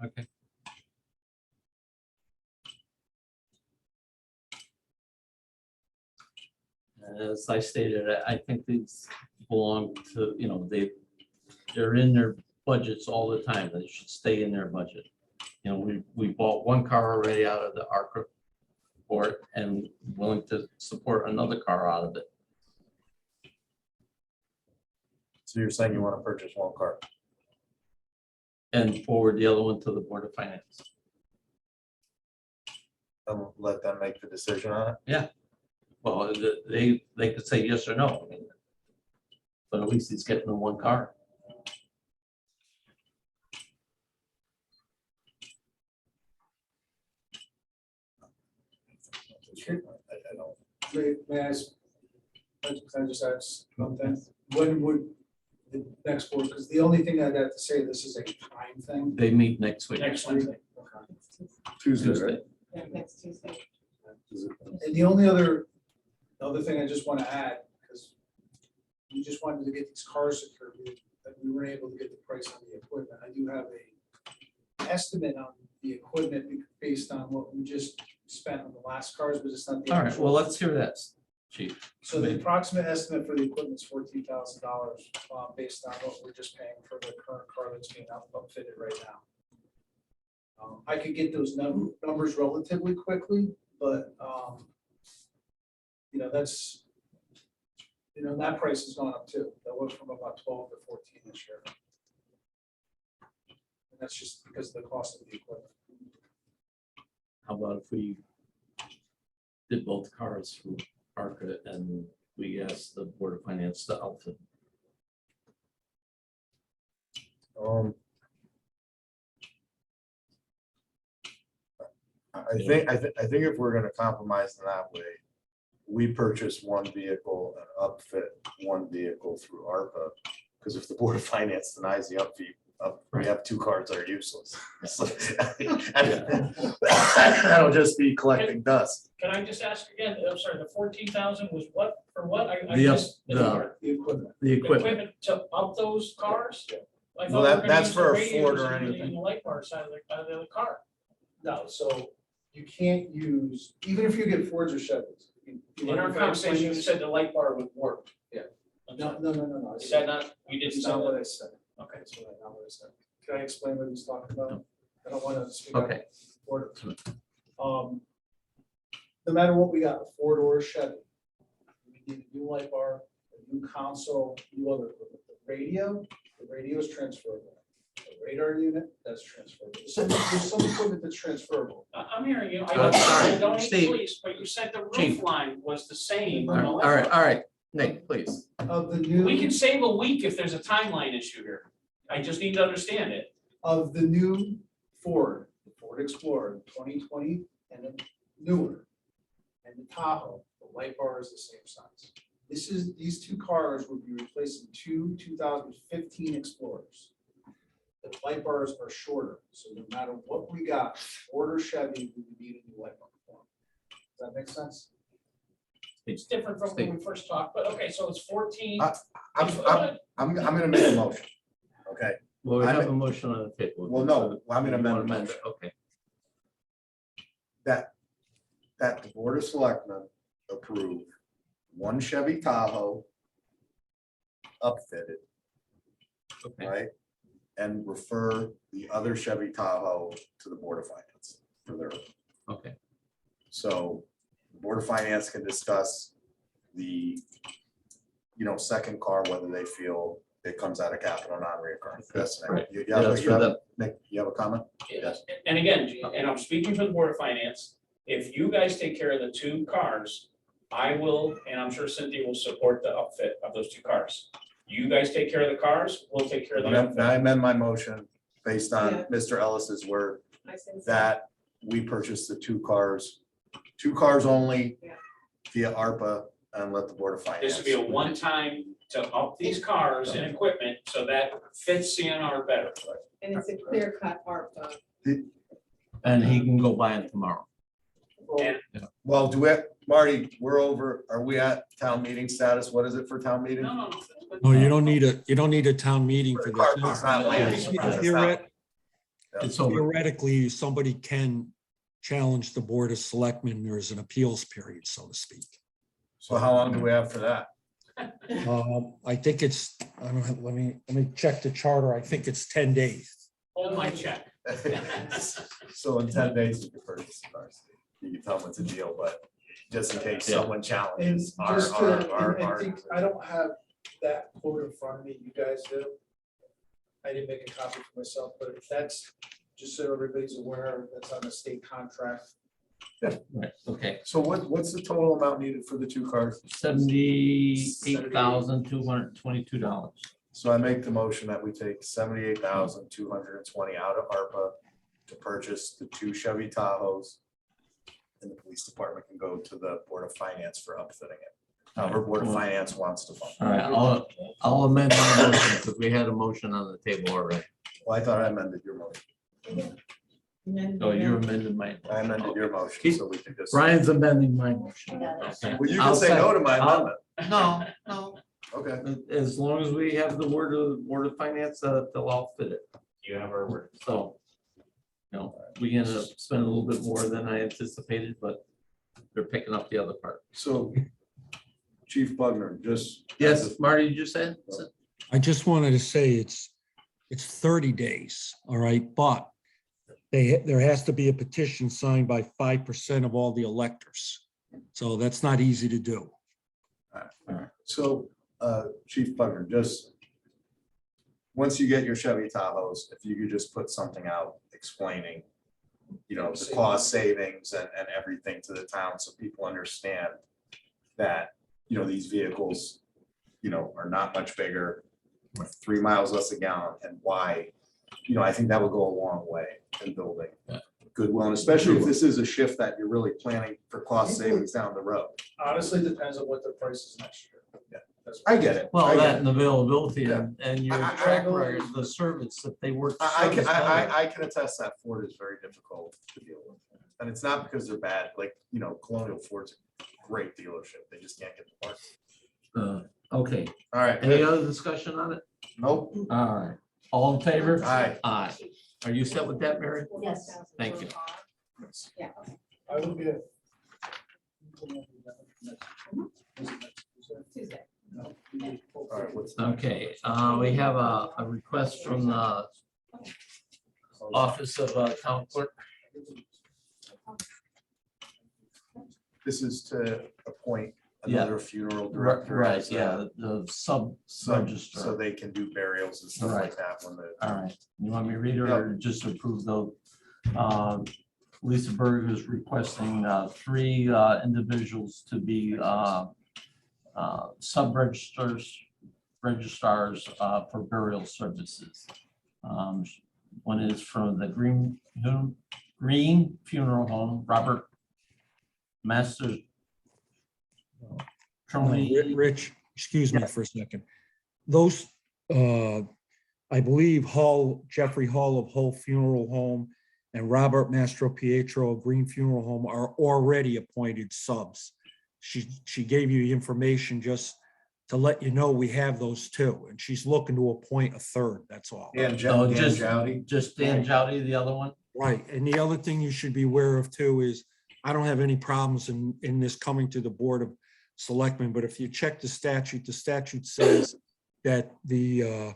Okay. As I stated, I think these belong to, you know, they're in their budgets all the time. They should stay in their budget. You know, we bought one car already out of the ARPA report and willing to support another car out of it. So you're saying you want to purchase one car? And forward the other one to the Board of Finance. And let them make the decision on it? Well, they could say yes or no. I mean, but at least he's getting the one car. I don't. May I can I just ask something? When would the next board, because the only thing I'd have to say, this is a time thing. They meet next week. Next Wednesday. Tuesday, right? Yeah, next Tuesday. And the only other thing I just want to add, because we just wanted to get these cars secured, that we weren't able to get the price on the equipment. I do have a estimate on the equipment based on what we just spent on the last cars, but it's not the All right, actual. well, let's hear that, Chief. So the approximate estimate for the equipment is $14,000, based on what we're just paying for the current car that's being outfitted right now. I could get those numbers relatively quickly, but, you know, that's, you know, that price has gone up too. That went from about 12 to 14 this year. And that's just because of the cost of the equipment. How about if we did both cars through ARCA and we asked the Board of Finance to outfit? I think if we're gonna compromise in that way, we purchase one vehicle and upfit one vehicle through ARPA. Because if the Board of Finance denies the upfit, we have two cars that are useless. So, that'll just be collecting dust. Can I just ask again, I'm sorry, the 14,000 was what, for what? I The missed the number. The equipment. The equipment, Equipment to up those cars? I thought Well, we were gonna that's use the for a radios Ford or and the- anything. and the light bar side of the car. No, so you can't use, even if you get Fords or Chevys. In our conversation, you said the light bar would work. Yeah. I'm No, sorry. no. Is that not, we didn't It's say not what that? I said. Okay. That's not what I said. Can I explain what he's talking about? I don't want to speak out of okay. order. No matter what we got, a Ford or a Chevy, we need a new light bar, a new console, new other equipment. The radio is transferable. The radar unit, that's transferable. So there's some equipment that's transferable. I'm hearing you. Sorry, Don't Steve. please, but you said the roof Chief. line was the same. All on right, the all light right, bar. all right. Nick, please. Of the new. We can save a week if there's a timeline issue here. I just need to understand it. of the new Ford, the Ford Explorer 2020 and the newer, and the Tahoe, the light bar is the same size. These two cars would be replacing two 2015 Explorers. The light bars are shorter, so no matter what we got, Ford or Chevy, we would need a new light bar for them. Does that make sense? It's different from when we first talked, but okay, so it's 14. I'm gonna make a motion, okay? Well, we I'm- have a motion on the table. Well, no, I'm gonna You wanna amend the amend motion. it? Okay, That the Board of Selectmen approve one Chevy Tahoe upfitted, okay, right? And refer the other Chevy Tahoe to the Board of Finance for their, okay. so the Board of Finance can discuss the, second car, whether they feel it comes out of capital non-reoccurring. That's, Right. you Yeah, that's for have, them. Nick, you have a comment? Yes, and again, and I'm speaking for the Board of Finance, if you guys take care of the two cars, I will, and I'm sure Cynthia will support the upfit of those two cars. You guys take care of the cars, we'll take care of the I upfit. amend my motion based on Yeah. Mr. Ellis's word I think so. that we purchased the two cars only Yeah. via ARPA and let the Board of Finance. This would be a one-time to up these cars and equipment, so that fits CNR better. And it's a clear cut ARPA. And he can go buy it tomorrow. And Well, Marty, are we at town meeting status? What is it for town meeting? no. No, you don't need a town meeting for It's not land. this. Yeah. It's over. Theoretically, somebody can challenge the Board of Selectmen. There's an appeals period, so to speak. So how long do we have for that? I think it's, I don't know, let me check the charter. I think it's 10 days. Hold my check. So in 10 days, you can purchase the cars. You can tell them it's a deal, but just in case Yeah. someone And challenges just our, to, our, and I our. think, I don't have that quote in front of me, you guys do. I didn't make a copy for myself, but that's, just so everybody's aware, that's on a state contract. Right, okay. So what's the total amount needed for the two cars? $78,222. So I make the motion that we take 78,220 out of ARPA to purchase the two Chevy Tahoes. And the police department can go to the Board of Finance for upfitting it. However, Board of Finance wants to fund. All right, I'll amend my motion because we had a motion on the table already. Well, I thought I amended your motion. Oh, you amended my. I amended your motion, so we can just. Brian's amending my motion. Okay. Well, you I'll can say no to my I'll- amendment. No. Okay. As long as we have the word of the Board of Finance, they'll all fit it. You have our word. So, we ended up spending a little bit more than I anticipated, but they're picking up the other part. So Chief Bugner, just. Yes, Marty, you just said? I just wanted to say it's 30 days, all right, but there has to be a petition signed by 5% of all the electors. So that's not easy to do. So, Chief Bugner, just, once you get your Chevy Tahoes, if you could just put something out explaining, the cost savings and everything to the town, so people understand that, these vehicles, are not much bigger, 3 miles less a gallon, and why, I think that would go a long way in building goodwill, and especially if this is a shift that you're really planning for cost savings down the road. Honestly, depends on what the price is next year. Yeah. That's- I get it. Well, I get that it. and availability and your I- track record, the service that they work. I can, service better. I can attest that Ford is very difficult to deal with. And it's not because they're bad, like, Colonial Ford's a great dealership. They just can't get the parts. Okay, All right. any other discussion on it? Nope. All right, all in favor? Aye. Aye. Are you set with that, Mary? Yes. Thank you. Yeah. I would be. Tuesday. All right, what's Okay, we have a request from the Office of Town Clerk. This is to appoint another funeral director. Right, as yeah, the So sub-register. they can do burials and stuff like that when the. All right, you want me to read it or just approve the, Lisa Berg is requesting 3 individuals to be sub-registrars for burial services. One is from the Green Funeral Home, Robert Master. Rich, excuse me for a second. Those, I believe Jeffrey Hall of Hull Funeral Home and Robert Mastro Pietro of Green Funeral Home are already appointed subs. She gave you information just to let you know we have those two, and she's looking to appoint a third, that's all. Dan Oh, Jowdy. just Dan Jowdy, the other one? Right, and the other thing you should be aware of too is, I don't have any problems in this coming to the Board of Selectmen, but if you check the statute says that the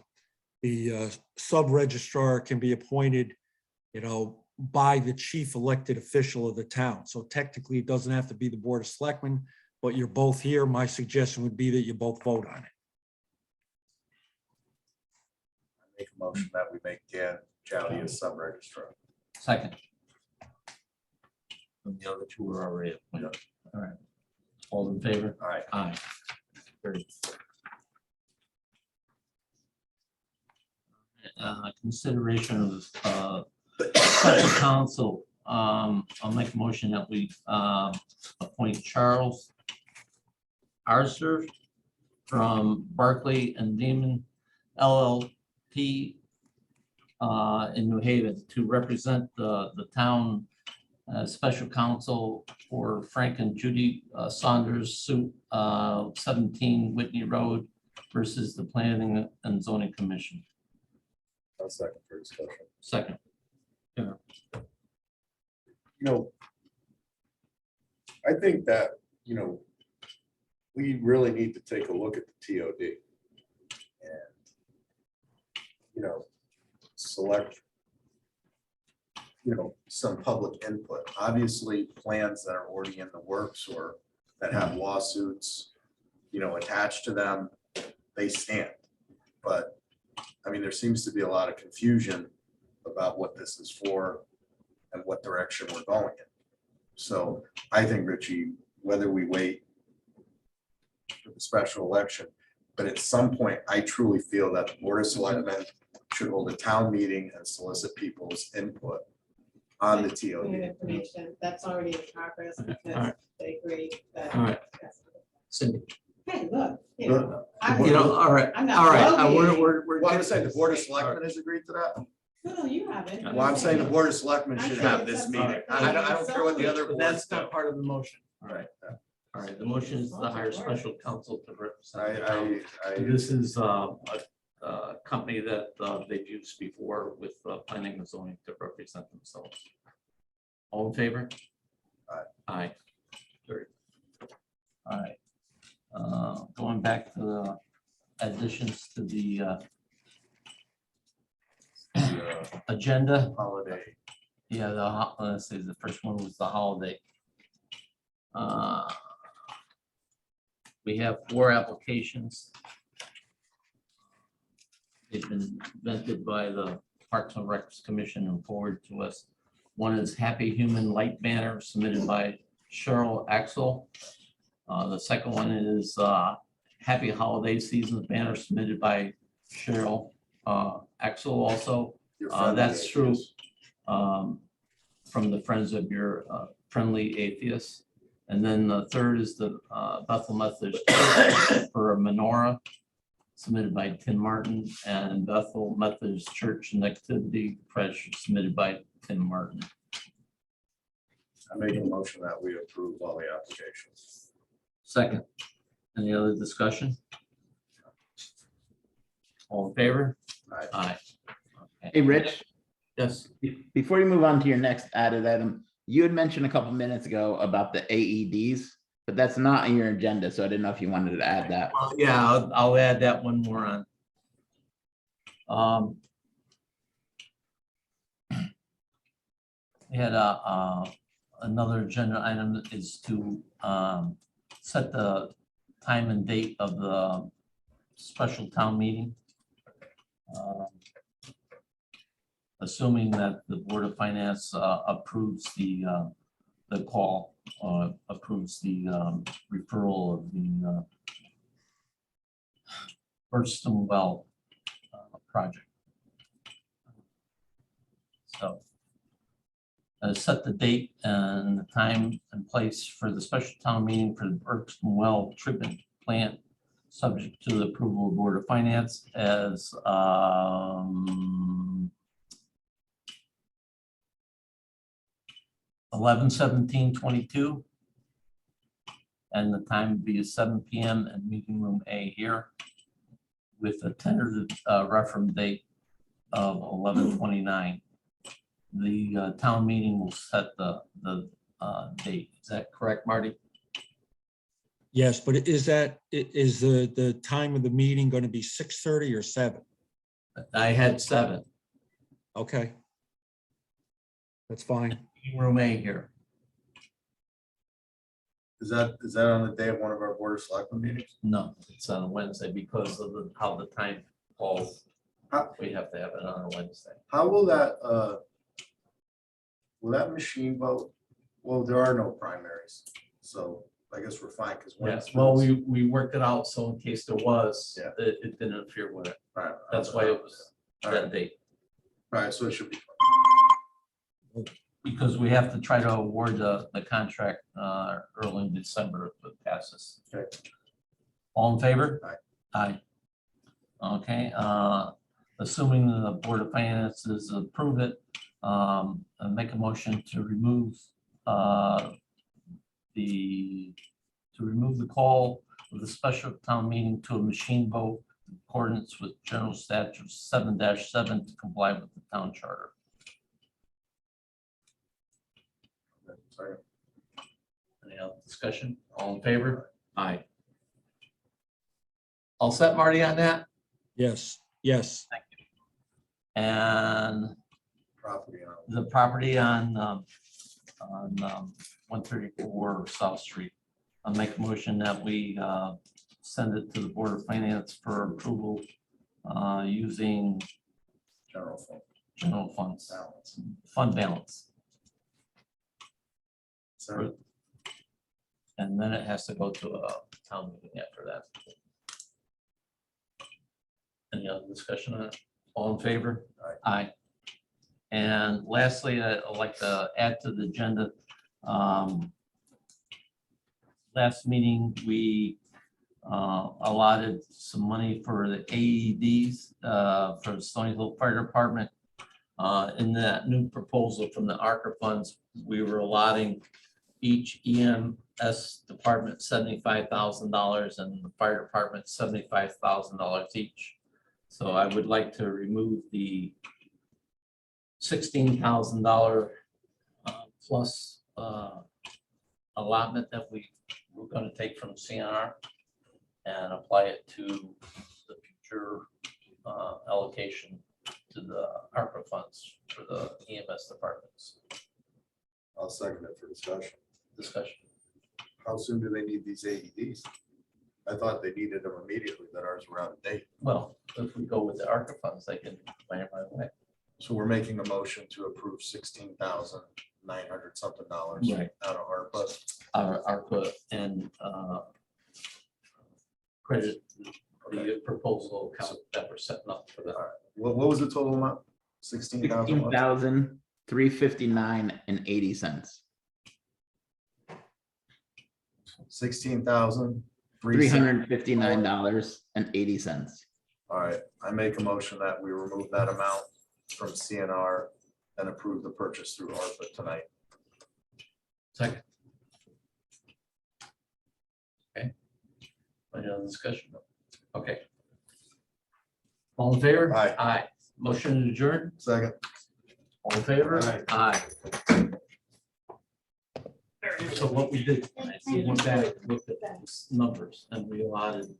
sub-registrar can be appointed, by the chief elected official of the town. So technically, it doesn't have to be the Board of Selectmen, but you're both here. My suggestion would be that you both vote on it. Make a motion that we make Dan Jowdy a sub-registrar. Second. And the other two are already appointed. All right. All in favor? All right. Aye. Carried. Consideration of special counsel. I'll make a motion that we appoint Charles Arthur from Barclay and Demon LLP in New Haven to represent the town special counsel for Frank and Judy Saunders suit 17 Whitney Road versus the Planning and Zoning Commission. I'll second for discussion. Second. I think that, we really need to take a look at the TOD and, select, some public input. Obviously, plans that are already in the works or that have lawsuits, attached to them, they stand. But, there seems to be a lot of confusion about what this is for and what direction we're going in. So I think, Richie, whether we wait for the special election, but at some point, I truly feel that the Board of Selectmen should hold a town meeting and solicit people's input on the Clean TOD. information, that's already in progress All because right. they agree that. All right. Cindy. Hey, look, All right, I'm not all right. voting. We're. Well, I'm saying the Board of Selectmen has agreed to that. No, you haven't. Well, I'm saying the Board of Selectmen should have this meeting. I don't care what the other But boards that's do. not part of the motion. All right. All right, the motion is to hire special counsel to represent the town. I, This is a company that they've used before with planning and zoning to represent themselves. All in favor? Aye. Aye. Carried. All right. Going back to the additions to the agenda. holiday. Yeah, let's see, the first one was the holiday. We have 4 applications. They've been vetted by the Parks and Recs Commission and forwarded to us. One is Happy Human Light Banner submitted by Cheryl Axel. The second one is Happy Holiday Season Banner submitted by Cheryl Axel also. Your friendly That's true. atheist. From the Friends of Your Friendly Atheists. And then the third is the Bethel Methodist Church for a menorah submitted by Tim Martin, and Bethel Methodist Church Nativity Pledge submitted by Tim Martin. I make a motion that we approve all the applications. Second, any other discussion? All in favor? Aye. Aye. Okay. Hey, Rich, Yes. before you move on to your next added item, you had mentioned a couple minutes ago about the AEDs, but that's not on your agenda, so I didn't know if you wanted to add that. Yeah, I'll add that one more on. We had another agenda item is to set the time and date of the special town meeting. Assuming that the Board of Finance approves the call, approves the referral of the Burston Well project. So set the date and the time and place for the special town meeting for the Berkston Well Treatment Plant, subject to the approval of Board of Finance as 11/17/22. And the time would be 7 PM in meeting room A here with a tentative reference date of 11/29. The town meeting will set the date. Is that correct, Marty? Yes, but is the time of the meeting going to be 6:30 or 7? I had 7, Okay. That's fine. meeting room A here. Is that on the day of one of our board of selectmen meetings? No, it's on a Wednesday because of how the time falls. We have to have it on a Wednesday. How will that machine vote? Well, there are no primaries, so I guess we're fine, because. Yes, well, we worked it out, so in case there was, Yeah. it didn't interfere with it. Right. That's why it was that date. Right, so it should be. Because we have to try to award the contract early in December if it passes. Okay. All in favor? Aye. Aye. Okay, assuming the Board of Finances approve it, and make a motion to remove the call of the special town meeting to a machine vote in accordance with General Statute 7-7 to comply with the town charter. Sorry. Any other discussion? All in favor? Aye. All set, Marty, on that? Yes, yes. And Property on. the property on 134 South Street. I'll make a motion that we send it to the Board of Finance for approval using General fund general funds, balance. fund balance. So And then it has to go to a town meeting after that. Any other discussion on it? All in favor? Aye. And lastly, I'd like to add to the agenda. Last meeting, we allotted some money for the AEDs for the Stony Hill Fire Department. In that new proposal from the ARCA funds, we were allotting each EMS department $75,000 and the fire department $75,000 each. So I would like to remove the $16,000 plus allotment that we're going to take from CNR and apply it to the future allocation to the ARPA funds for the EMS departments. I'll second it for discussion. How soon do they need these AEDs? I thought they needed them immediately, that ours were out of date. Well, if we go with the ARPA funds, they can plan right away. So we're making a motion to approve $16,900 something Right. out of ARPA. ARPA and credit the proposal account that we're setting up for that. What was the total amount? 16,000. $16,359.80. $16,000. $359.80. All right, I make a motion that we remove that amount from CNR and approve the purchase through ARPA tonight. Second. Okay. Any other discussion? Okay. All in favor? Aye. Aye. Motion to adjourn? Second. All in favor? Aye. Aye. So what we did, we went back, looked at these numbers, and we allotted